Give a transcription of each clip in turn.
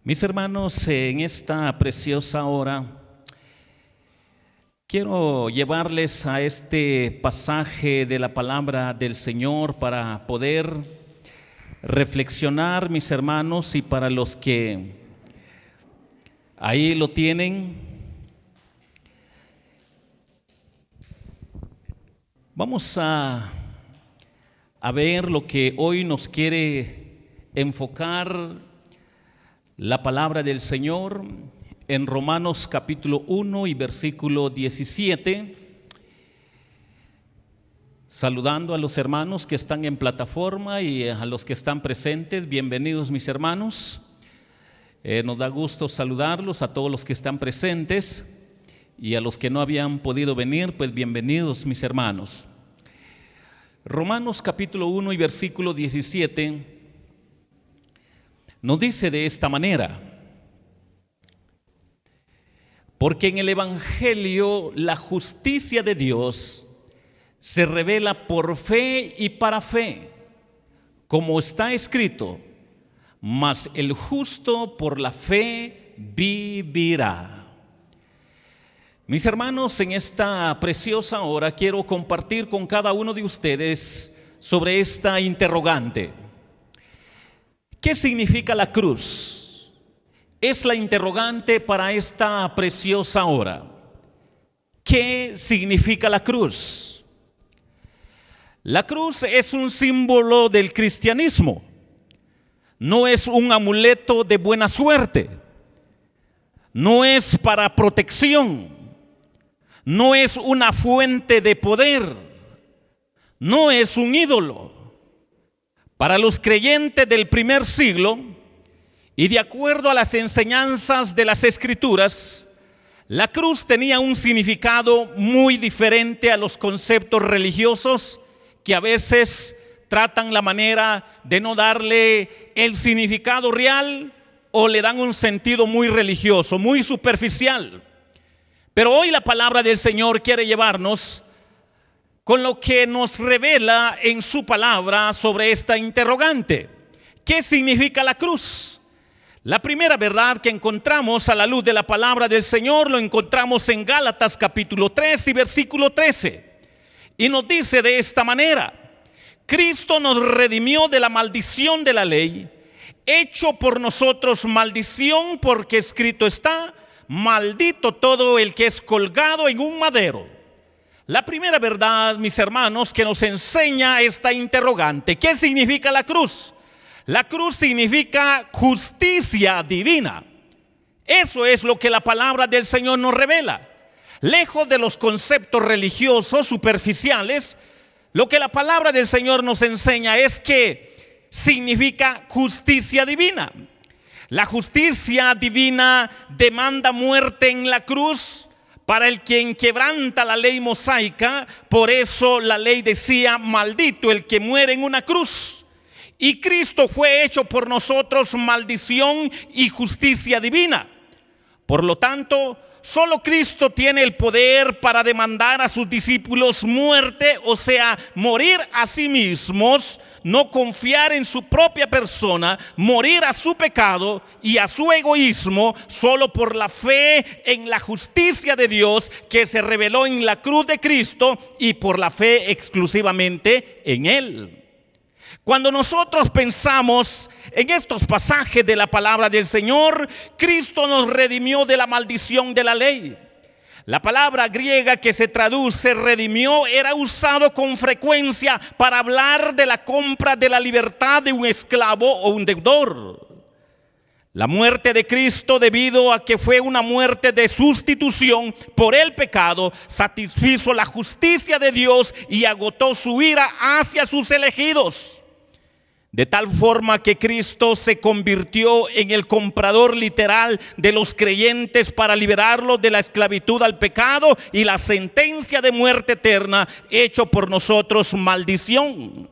Mis hermanos, en esta preciosa hora quiero llevarles a este pasaje de la palabra del Señor para poder reflexionar, mis hermanos, y para los que ahí lo tienen, vamos a ver lo que hoy nos quiere enfocar la palabra del Señor en Romanos capítulo 1 y versículo 17. Saludando a los hermanos que están en plataforma y a los que están presentes, bienvenidos mis hermanos. Nos da gusto saludarlos a todos los que están presentes y a los que no habían podido venir, pues bienvenidos mis hermanos. Romanos capítulo 1 y versículo 17 nos dice de esta manera: porque en el Evangelio la justicia de Dios se revela por fe y para fe, como está escrito: mas el justo por la fe vivirá. Mis hermanos, en esta preciosa hora quiero compartir con cada uno de ustedes sobre esta interrogante. ¿Qué significa la cruz? Es la interrogante para esta preciosa hora. ¿Qué significa la cruz? La cruz es un símbolo del cristianismo. No es un amuleto de buena suerte. No es para protección. No es una fuente de poder. No es un ídolo. Para los creyentes del primer siglo, y de acuerdo a las enseñanzas de las Escrituras, la cruz tenía un significado muy diferente a los conceptos religiosos que a veces tratan la manera de no darle el significado real o le dan un sentido muy religioso, muy superficial. Pero hoy la palabra del Señor quiere llevarnos con lo que nos revela en su palabra sobre esta interrogante. ¿Qué significa la cruz? La primera verdad que encontramos a la luz de la palabra del Señor lo encontramos en Gálatas capítulo 3 y versículo 13. Y nos dice de esta manera: Cristo nos redimió de la maldición de la ley, hecho por nosotros maldición, porque escrito está: maldito todo el que es colgado en un madero. La primera verdad, mis hermanos, que nos enseña esta interrogante: ¿qué significa la cruz? La cruz significa justicia divina. Eso es lo que la palabra del Señor nos revela. Lejos de los conceptos religiosos superficiales, lo que la palabra del Señor nos enseña es que significa justicia divina. La justicia divina demanda muerte en la cruz para el quien quebranta la ley mosaica. Por eso la ley decía: maldito el que muere en una cruz. Y Cristo fue hecho por nosotros maldición y justicia divina. Por lo tanto, solo Cristo tiene el poder para demandar a sus discípulos muerte, o sea, morir a sí mismos, no confiar en su propia persona, morir a su pecado y a su egoísmo, solo por la fe en la justicia de Dios que se reveló en la cruz de Cristo y por la fe exclusivamente en Él. Cuando nosotros pensamos en estos pasajes de la palabra del Señor, Cristo nos redimió de la maldición de la ley. La palabra griega que se traduce redimió era usado con frecuencia para hablar de la compra de la libertad de un esclavo o un deudor. La muerte de Cristo, debido a que fue una muerte de sustitución por el pecado, satisfizo la justicia de Dios y agotó su ira hacia sus elegidos. De tal forma que Cristo se convirtió en el comprador literal de los creyentes para liberarlos de la esclavitud al pecado y la sentencia de muerte eterna, hecho por nosotros maldición.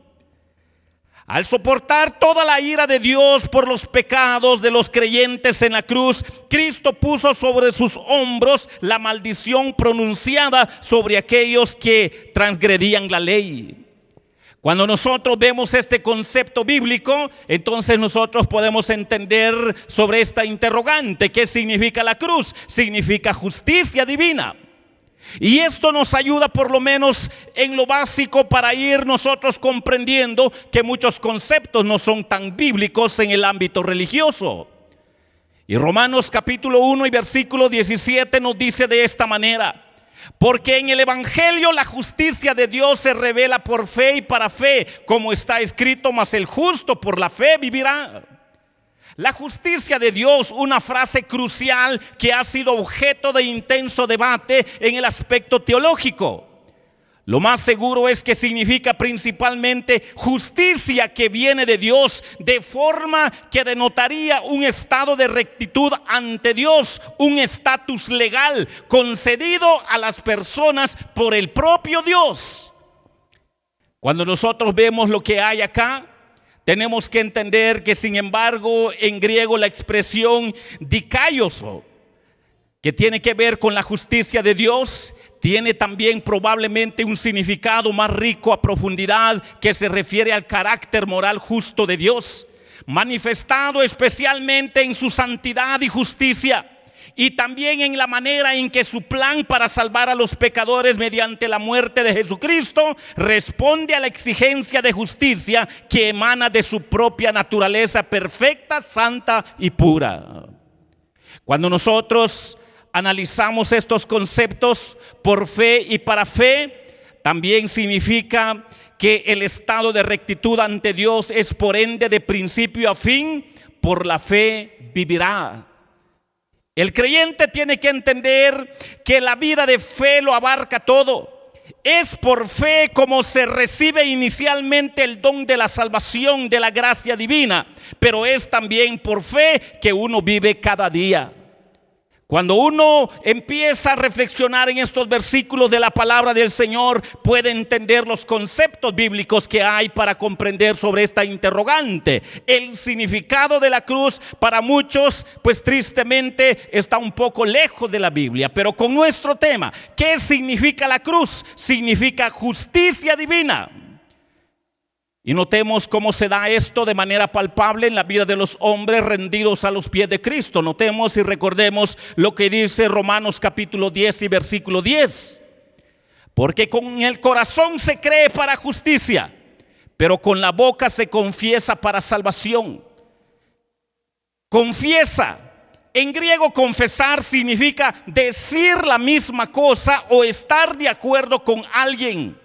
Al soportar toda la ira de Dios por los pecados de los creyentes en la cruz, Cristo puso sobre sus hombros la maldición pronunciada sobre aquellos que transgredían la ley. Cuando nosotros vemos este concepto bíblico, entonces nosotros podemos entender sobre esta interrogante. ¿Qué significa la cruz? Significa justicia divina. Y esto nos ayuda por lo menos en lo básico para ir nosotros comprendiendo que muchos conceptos no son tan bíblicos en el ámbito religioso. Y Romanos capítulo 1 y versículo 17 nos dice de esta manera: porque en el evangelio la justicia de Dios se revela por fe y para fe, como está escrito, mas el justo por la fe vivirá. La justicia de Dios, una frase crucial que ha sido objeto de intenso debate en el aspecto teológico. Lo más seguro es que significa principalmente justicia que viene de Dios, de forma que denotaría un estado de rectitud ante Dios, un estatus legal concedido a las personas por el propio Dios. Cuando nosotros vemos lo que hay acá, tenemos que entender que, sin embargo, en griego la expresión dikaioso, que tiene que ver con la justicia de Dios, tiene también probablemente un significado más rico a profundidad, que se refiere al carácter moral justo de Dios, manifestado especialmente en su santidad y justicia, y también en la manera en que su plan para salvar a los pecadores mediante la muerte de Jesucristo responde a la exigencia de justicia que emana de su propia naturaleza perfecta, santa y pura. Cuando nosotros analizamos estos conceptos por fe y para fe, también significa que el estado de rectitud ante Dios es por ende de principio a fin, por la fe vivirá. El creyente tiene que entender que la vida de fe lo abarca todo. Es por fe como se recibe inicialmente el don de la salvación, de la gracia divina, pero es también por fe que uno vive cada día. Cuando uno empieza a reflexionar en estos versículos de la palabra del Señor, puede entender los conceptos bíblicos que hay para comprender sobre esta interrogante. El significado de la cruz para muchos, pues tristemente, está un poco lejos de la Biblia. Pero con nuestro tema, ¿qué significa la cruz? Significa justicia divina. Y notemos cómo se da esto de manera palpable en la vida de los hombres rendidos a los pies de Cristo. Notemos y recordemos lo que dice Romanos capítulo 10 y versículo 10. Porque con el corazón se cree para justicia, pero con la boca se confiesa para salvación. Confiesa. En griego, confesar significa decir la misma cosa o estar de acuerdo con alguien.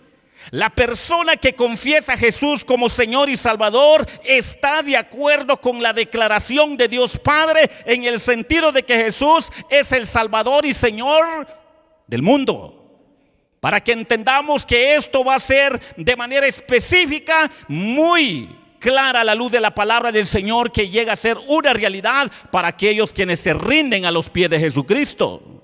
La persona que confiesa a Jesús como Señor y Salvador está de acuerdo con la declaración de Dios Padre, en el sentido de que Jesús es el Salvador y Señor del mundo. Para que entendamos que esto va a ser de manera específica, muy clara a la luz de la palabra del Señor, que llega a ser una realidad para aquellos quienes se rinden a los pies de Jesucristo.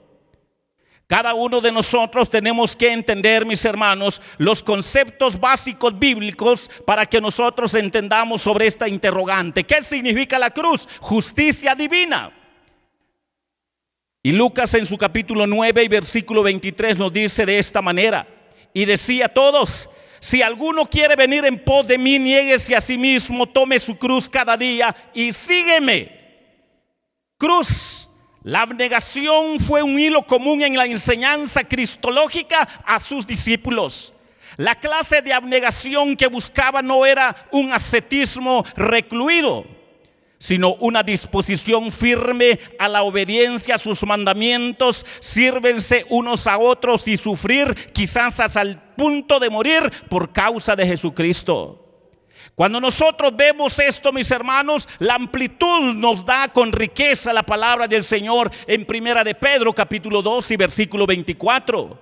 Cada uno de nosotros tenemos que entender, mis hermanos, los conceptos básicos bíblicos para que nosotros entendamos sobre esta interrogante. ¿Qué significa la cruz? Justicia divina. Y Lucas en su capítulo 9 y versículo 23 nos dice de esta manera: y decía a todos: si alguno quiere venir en pos de mí, niéguese a sí mismo, tome su cruz cada día y sígueme. Cruz. La abnegación fue un hilo común en la enseñanza cristológica a sus discípulos. La clase de abnegación que buscaba no era un ascetismo recluido, sino una disposición firme a la obediencia a sus mandamientos, sírvense unos a otros y sufrir quizás hasta el punto de morir por causa de Jesucristo. Cuando nosotros vemos esto, mis hermanos, la amplitud nos da con riqueza la palabra del Señor en Primera de Pedro capítulo 2 y versículo 24.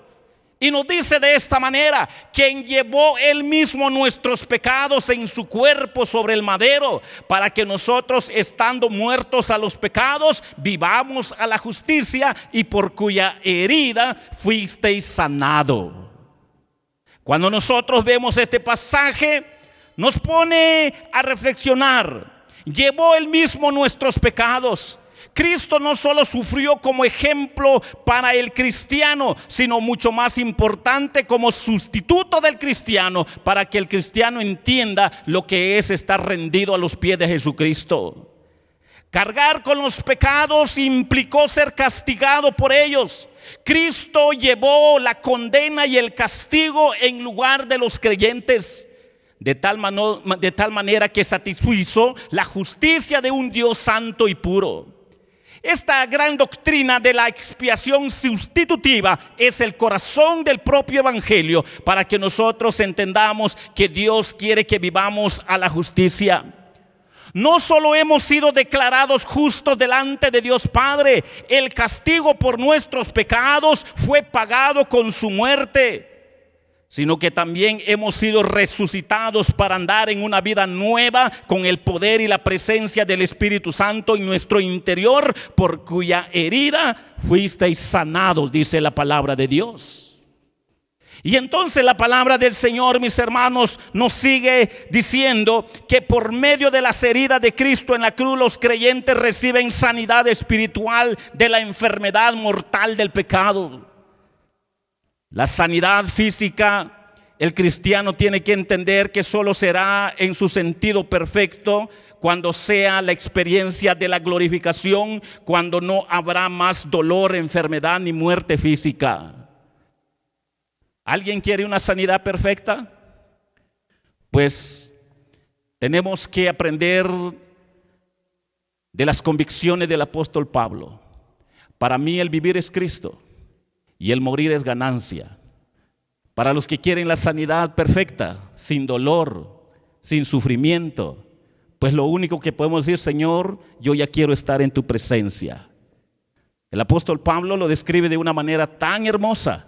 Y nos dice de esta manera: quien llevó él mismo nuestros pecados en su cuerpo sobre el madero, para que nosotros, estando muertos a los pecados, vivamos a la justicia, y por cuya herida fuisteis sanado. Cuando nosotros vemos este pasaje, nos pone a reflexionar. Llevó él mismo nuestros pecados. Cristo no solo sufrió como ejemplo para el cristiano, sino mucho más importante como sustituto del cristiano, para que el cristiano entienda lo que es estar rendido a los pies de Jesucristo. Cargar con los pecados implicó ser castigado por ellos. Cristo llevó la condena y el castigo en lugar de los creyentes, de tal manera que satisfizo la justicia de un Dios santo y puro. Esta gran doctrina de la expiación sustitutiva es el corazón del propio evangelio, para que nosotros entendamos que Dios quiere que vivamos a la justicia. No solo hemos sido declarados justos delante de Dios Padre, el castigo por nuestros pecados fue pagado con su muerte, sino que también hemos sido resucitados para andar en una vida nueva con el poder y la presencia del Espíritu Santo en nuestro interior, por cuya herida fuisteis sanados, dice la palabra de Dios. Y entonces la palabra del Señor, mis hermanos, nos sigue diciendo que por medio de las heridas de Cristo en la cruz, los creyentes reciben sanidad espiritual de la enfermedad mortal del pecado. La sanidad física, el cristiano tiene que entender que solo será en su sentido perfecto cuando sea la experiencia de la glorificación, cuando no habrá más dolor, enfermedad ni muerte física. ¿Alguien quiere una sanidad perfecta? Pues tenemos que aprender de las convicciones del apóstol Pablo. Para mí el vivir es Cristo y el morir es ganancia. Para los que quieren la sanidad perfecta, sin dolor, sin sufrimiento, pues lo único que podemos decir: Señor, yo ya quiero estar en tu presencia. El apóstol Pablo lo describe de una manera tan hermosa.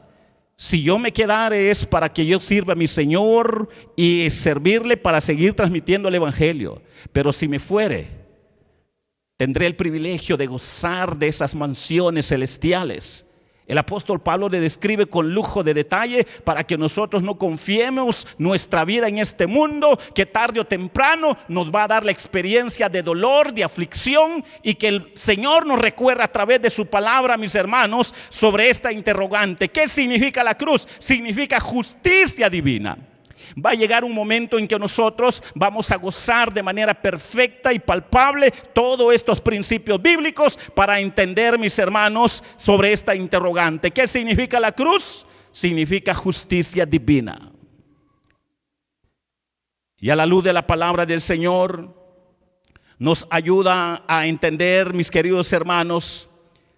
Si yo me quedare es para que yo sirva a mi Señor y servirle para seguir transmitiendo el evangelio. Pero si me fuere, tendré el privilegio de gozar de esas mansiones celestiales. El apóstol Pablo le describe con lujo de detalle para que nosotros no confiemos nuestra vida en este mundo, que tarde o temprano nos va a dar la experiencia de dolor, de aflicción, y que el Señor nos recuerda a través de su palabra, mis hermanos, sobre esta interrogante. ¿Qué significa la cruz? Significa justicia divina. Va a llegar un momento en que nosotros vamos a gozar de manera perfecta y palpable todos estos principios bíblicos para entender, mis hermanos, sobre esta interrogante. ¿Qué significa la cruz? Significa justicia divina. Y a la luz de la palabra del Señor nos ayuda a entender, mis queridos hermanos,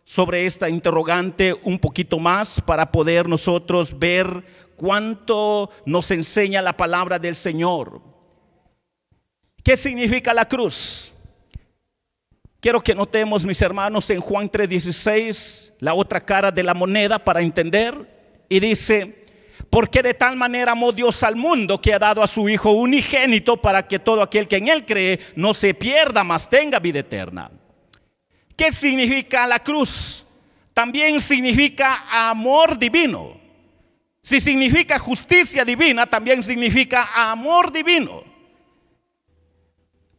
sobre esta interrogante un poquito más, para poder nosotros ver cuánto nos enseña la palabra del Señor. ¿Qué significa la cruz? Quiero que notemos, mis hermanos, en Juan 3:16, la otra cara de la moneda para entender. Y dice: porque de tal manera amó Dios al mundo, que ha dado a su Hijo unigénito, para que todo aquel que en él cree no se pierda, mas tenga vida eterna. ¿Qué significa la cruz? También significa amor divino. Si significa justicia divina, también significa amor divino.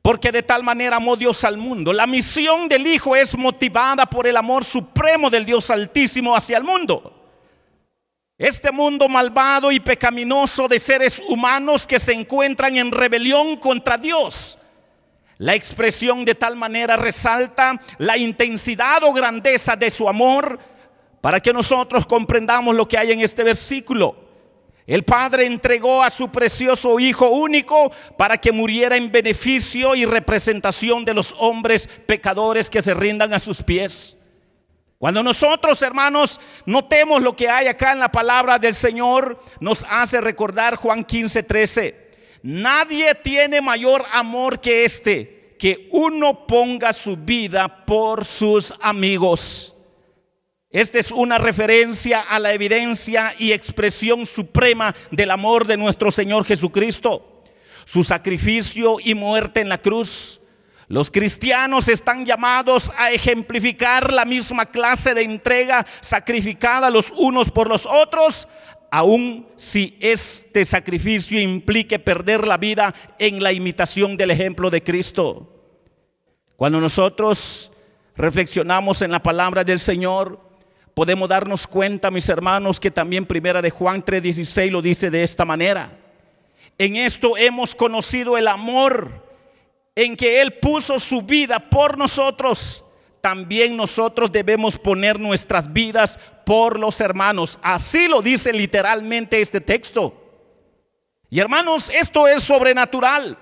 Porque de tal manera amó Dios al mundo. La misión del Hijo es motivada por el amor supremo del Dios Altísimo hacia el mundo. Este mundo malvado y pecaminoso de seres humanos que se encuentran en rebelión contra Dios. La expresión de tal manera resalta la intensidad o grandeza de su amor, para que nosotros comprendamos lo que hay en este versículo. El Padre entregó a su precioso Hijo único para que muriera en beneficio y representación de los hombres pecadores que se rindan a sus pies. Cuando nosotros, hermanos, notemos lo que hay acá en la palabra del Señor, nos hace recordar Juan 15:13. Nadie tiene mayor amor que este, que uno ponga su vida por sus amigos. Esta es una referencia a la evidencia y expresión suprema del amor de nuestro Señor Jesucristo. Su sacrificio y muerte en la cruz. Los cristianos están llamados a ejemplificar la misma clase de entrega sacrificada los unos por los otros, aun si este sacrificio implique perder la vida en la imitación del ejemplo de Cristo. Cuando nosotros reflexionamos en la palabra del Señor, podemos darnos cuenta, mis hermanos, que también primera de Juan 3:16 lo dice de esta manera: en esto hemos conocido el amor, en que Él puso su vida por nosotros. También nosotros debemos poner nuestras vidas por los hermanos. Así lo dice literalmente este texto. Y hermanos, esto es sobrenatural,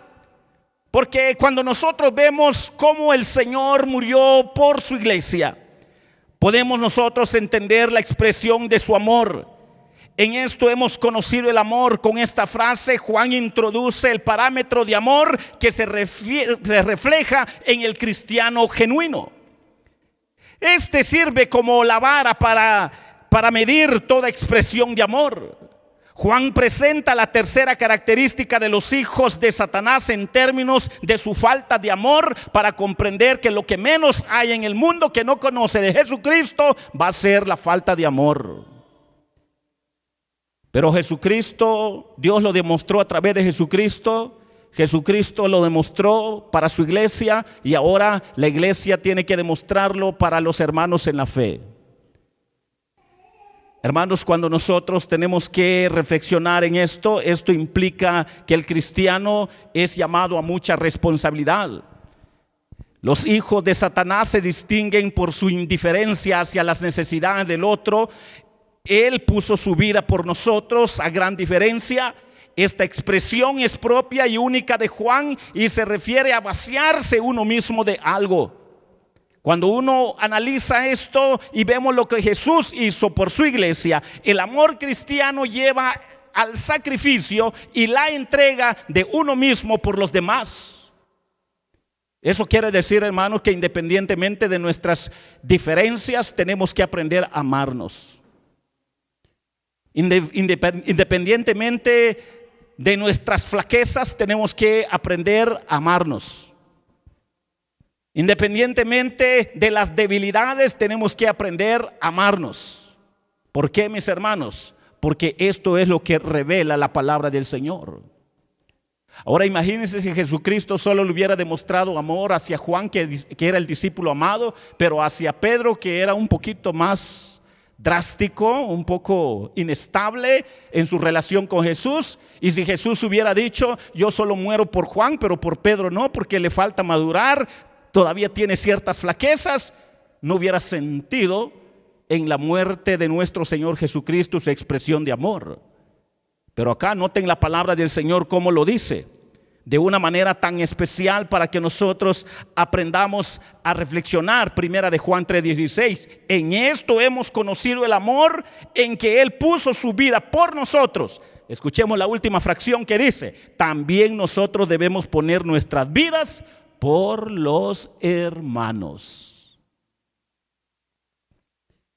porque cuando nosotros vemos cómo el Señor murió por su iglesia, podemos nosotros entender la expresión de su amor. En esto hemos conocido el amor. Con esta frase Juan introduce el parámetro de amor que se refleja en el cristiano genuino. Este sirve como la vara para medir toda expresión de amor. Juan presenta la tercera característica de los hijos de Satanás en términos de su falta de amor, para comprender que lo que menos hay en el mundo que no conoce de Jesucristo va a ser la falta de amor. Pero Jesucristo, Dios lo demostró a través de Jesucristo. Jesucristo lo demostró para su iglesia, y ahora la iglesia tiene que demostrarlo para los hermanos en la fe. Hermanos, cuando nosotros tenemos que reflexionar en esto implica que el cristiano es llamado a mucha responsabilidad. Los hijos de Satanás se distinguen por su indiferencia hacia las necesidades del otro. Él puso su vida por nosotros, a gran diferencia. Esta expresión es propia y única de Juan y se refiere a vaciarse uno mismo de algo. Cuando uno analiza esto y vemos lo que Jesús hizo por su iglesia, el amor cristiano lleva al sacrificio y la entrega de uno mismo por los demás. Eso quiere decir, hermanos, que independientemente de nuestras diferencias, tenemos que aprender a amarnos. Independientemente de nuestras flaquezas, tenemos que aprender a amarnos. Independientemente de las debilidades, tenemos que aprender a amarnos. ¿Por qué, mis hermanos? Porque esto es lo que revela la palabra del Señor. Ahora imagínense si Jesucristo solo le hubiera demostrado amor hacia Juan, que era el discípulo amado, pero hacia Pedro, que era un poquito más drástico, un poco inestable en su relación con Jesús. Y si Jesús hubiera dicho: yo solo muero por Juan, pero por Pedro no, porque le falta madurar, todavía tiene ciertas flaquezas, no hubiera sentido en la muerte de nuestro Señor Jesucristo su expresión de amor. Pero acá noten la palabra del Señor cómo lo dice, de una manera tan especial, para que nosotros aprendamos a reflexionar. Primera de Juan 3:16: en esto hemos conocido el amor, en que Él puso su vida por nosotros. Escuchemos la última fracción que dice: también nosotros debemos poner nuestras vidas por los hermanos.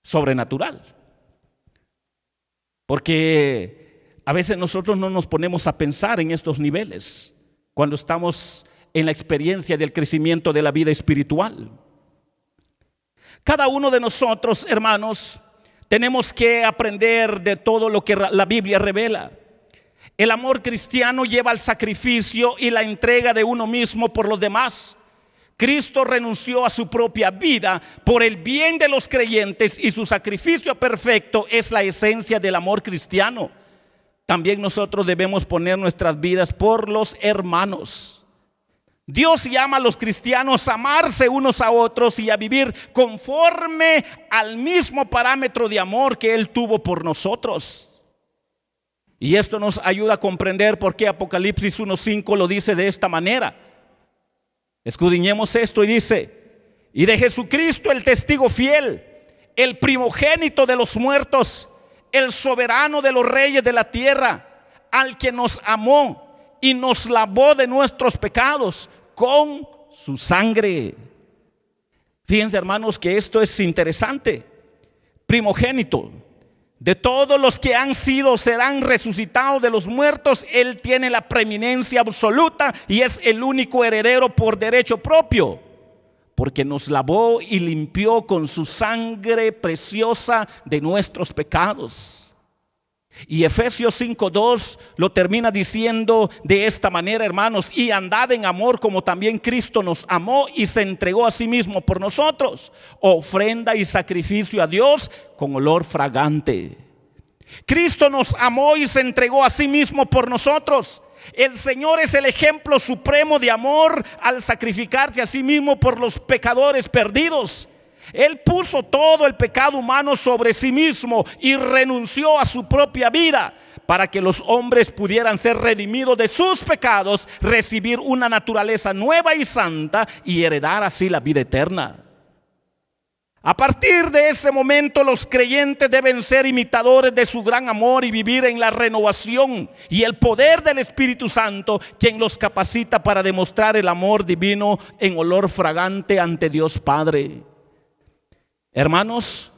Sobrenatural. Porque a veces nosotros no nos ponemos a pensar en estos niveles cuando estamos en la experiencia del crecimiento de la vida espiritual. Cada uno de nosotros, hermanos, tenemos que aprender de todo lo que la Biblia revela. El amor cristiano lleva al sacrificio y la entrega de uno mismo por los demás. Cristo renunció a su propia vida por el bien de los creyentes, y su sacrificio perfecto es la esencia del amor cristiano. También nosotros debemos poner nuestras vidas por los hermanos. Dios llama a los cristianos a amarse unos a otros y a vivir conforme al mismo parámetro de amor que Él tuvo por nosotros. Y esto nos ayuda a comprender por qué Apocalipsis 1:5 lo dice de esta manera. Escudriñemos esto y dice: y de Jesucristo, el testigo fiel, el primogénito de los muertos, el soberano de los reyes de la tierra, al que nos amó y nos lavó de nuestros pecados con su sangre. Fíjense, hermanos, que esto es interesante. Primogénito de todos los que han sido, serán resucitados de los muertos, Él tiene la preeminencia absoluta y es el único heredero por derecho propio, porque nos lavó y limpió con su sangre preciosa de nuestros pecados. Y Efesios 5:2 lo termina diciendo de esta manera, hermanos: y andad en amor como también Cristo nos amó y se entregó a sí mismo por nosotros, ofrenda y sacrificio a Dios con olor fragante. Cristo nos amó y se entregó a sí mismo por nosotros. El Señor es el ejemplo supremo de amor al sacrificarse a sí mismo por los pecadores perdidos. Él puso todo el pecado humano sobre sí mismo y renunció a su propia vida para que los hombres pudieran ser redimidos de sus pecados, recibir una naturaleza nueva y santa y heredar así la vida eterna. A partir de ese momento, los creyentes deben ser imitadores de su gran amor y vivir en la renovación y el poder del Espíritu Santo, quien los capacita para demostrar el amor divino en olor fragante ante Dios Padre. Hermanos,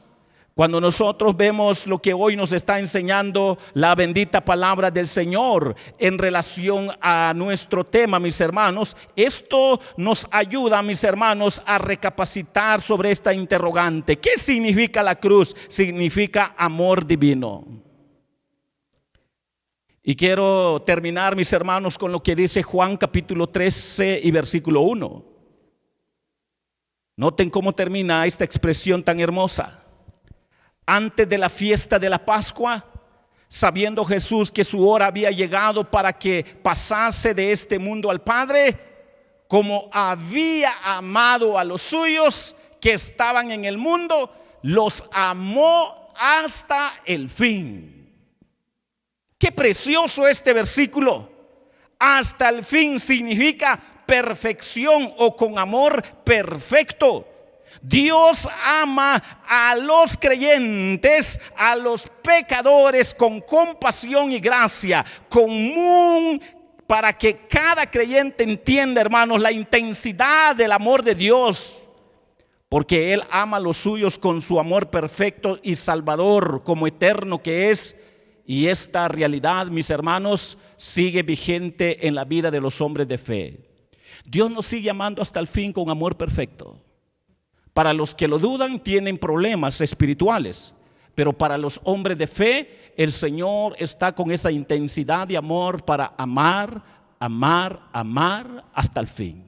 cuando nosotros vemos lo que hoy nos está enseñando la bendita palabra del Señor en relación a nuestro tema, mis hermanos, esto nos ayuda, mis hermanos, a recapacitar sobre esta interrogante. ¿Qué significa la cruz? Significa amor divino. Y quiero terminar, mis hermanos, con lo que dice Juan capítulo 13 y versículo 1. Noten cómo termina esta expresión tan hermosa. Antes de la fiesta de la Pascua, sabiendo Jesús que su hora había llegado para que pasase de este mundo al Padre, como había amado a los suyos que estaban en el mundo, los amó hasta el fin. Qué precioso este versículo. Hasta el fin significa perfección o con amor perfecto. Dios ama a los creyentes, a los pecadores con compasión y gracia común, para que cada creyente entienda, hermanos, la intensidad del amor de Dios, porque Él ama a los suyos con su amor perfecto y salvador como eterno que es. Y esta realidad, mis hermanos, sigue vigente en la vida de los hombres de fe. Dios nos sigue amando hasta el fin con amor perfecto. Para los que lo dudan, tienen problemas espirituales, pero para los hombres de fe, el Señor está con esa intensidad de amor para amar, amar, amar hasta el fin.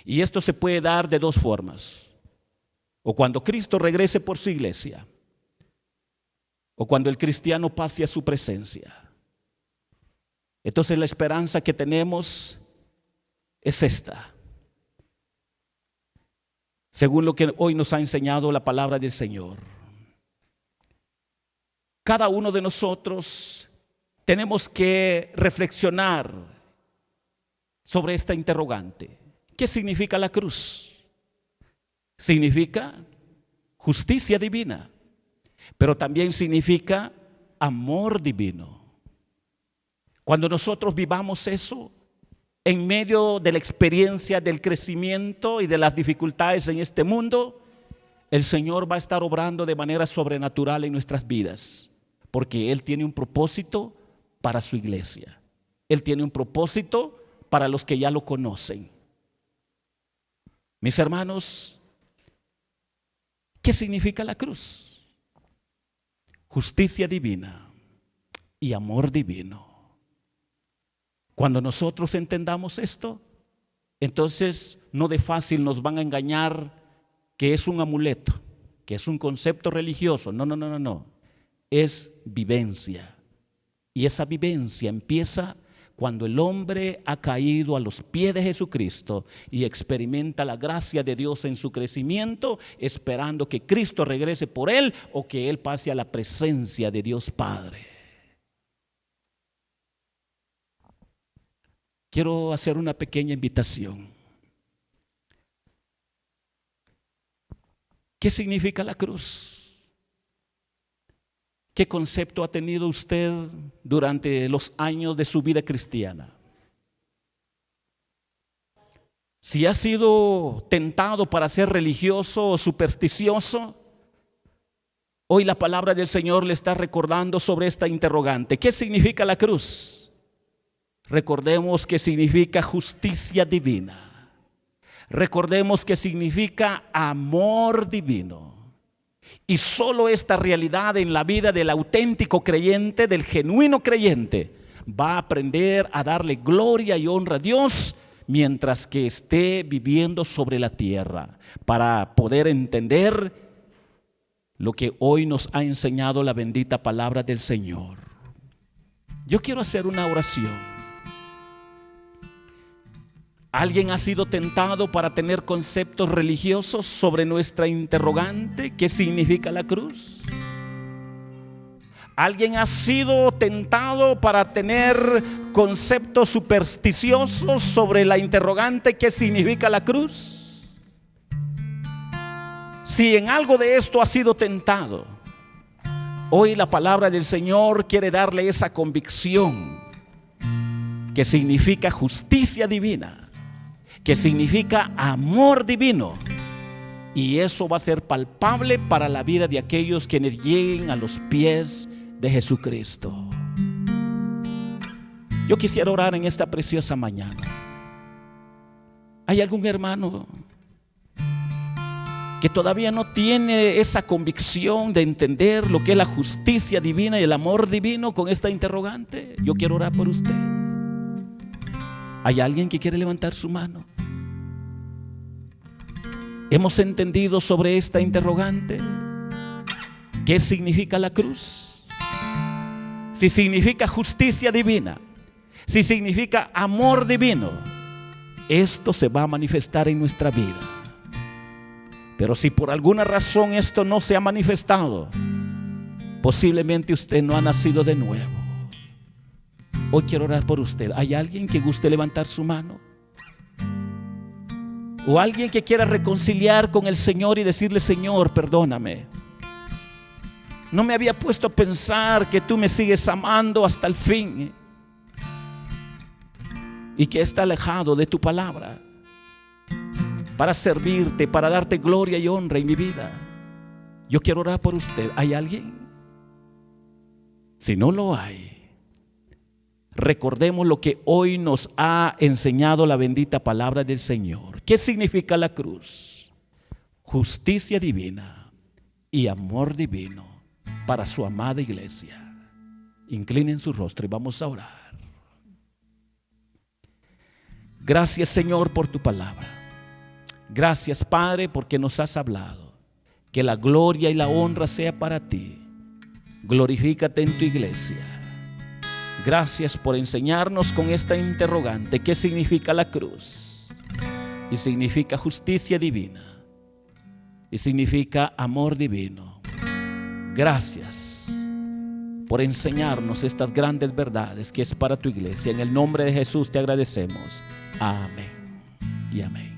Y esto se puede dar de dos formas: o cuando Cristo regrese por su iglesia, o cuando el cristiano pase a su presencia. Entonces la esperanza que tenemos es esta, según lo que hoy nos ha enseñado la palabra del Señor. Cada uno de nosotros tenemos que reflexionar sobre esta interrogante. ¿Qué significa la cruz? Significa justicia divina, pero también significa amor divino. Cuando nosotros vivamos eso, en medio de la experiencia del crecimiento y de las dificultades en este mundo, el Señor va a estar obrando de manera sobrenatural en nuestras vidas, porque Él tiene un propósito para su iglesia. Él tiene un propósito para los que ya lo conocen. Mis hermanos, ¿qué significa la cruz? Justicia divina y amor divino. Cuando nosotros entendamos esto, entonces no de fácil nos van a engañar que es un amuleto, que es un concepto religioso. No. Es vivencia. Y esa vivencia empieza cuando el hombre ha caído a los pies de Jesucristo y experimenta la gracia de Dios en su crecimiento, esperando que Cristo regrese por él o que él pase a la presencia de Dios Padre. Quiero hacer una pequeña invitación. ¿Qué significa la cruz? ¿Qué concepto ha tenido usted durante los años de su vida cristiana? Si ha sido tentado para ser religioso o supersticioso, hoy la palabra del Señor le está recordando sobre esta interrogante. ¿Qué significa la cruz? Recordemos que significa justicia divina. Recordemos que significa amor divino. Y solo esta realidad en la vida del auténtico creyente, del genuino creyente, va a aprender a darle gloria y honra a Dios mientras que esté viviendo sobre la tierra, para poder entender lo que hoy nos ha enseñado la bendita palabra del Señor. Yo quiero hacer una oración. ¿Alguien ha sido tentado para tener conceptos religiosos sobre nuestra interrogante? ¿Qué significa la cruz? ¿Alguien ha sido tentado para tener conceptos supersticiosos sobre la interrogante? ¿Qué significa la cruz? Si en algo de esto ha sido tentado, hoy la palabra del Señor quiere darle esa convicción que significa justicia divina, que significa amor divino, y eso va a ser palpable para la vida de aquellos quienes lleguen a los pies de Jesucristo. Yo quisiera orar en esta preciosa mañana. ¿Hay algún hermano que todavía no tiene esa convicción de entender lo que es la justicia divina y el amor divino con esta interrogante? Yo quiero orar por usted. ¿Hay alguien que quiere levantar su mano? ¿Hemos entendido sobre esta interrogante? ¿Qué significa la cruz? Si significa justicia divina, si significa amor divino, esto se va a manifestar en nuestra vida. Pero si por alguna razón esto no se ha manifestado, posiblemente usted no ha nacido de nuevo. Hoy quiero orar por usted. ¿Hay alguien que guste levantar su mano? O alguien que quiera reconciliar con el Señor y decirle: Señor, perdóname. No me había puesto a pensar que tú me sigues amando hasta el fin y que está alejado de tu palabra para servirte, para darte gloria y honra en mi vida. Yo quiero orar por usted. ¿Hay alguien? Si no lo hay, recordemos lo que hoy nos ha enseñado la bendita palabra del Señor. ¿Qué significa la cruz? Justicia divina y amor divino para su amada iglesia. Inclinen su rostro y vamos a orar. Gracias, Señor, por tu palabra. Gracias, Padre, porque nos has hablado. Que la gloria y la honra sea para ti. Glorifícate en tu iglesia. Gracias por enseñarnos con esta interrogante: ¿qué significa la cruz? Y significa justicia divina, y significa amor divino. Gracias por enseñarnos estas grandes verdades que es para tu iglesia. En el nombre de Jesús te agradecemos. Amén y amén.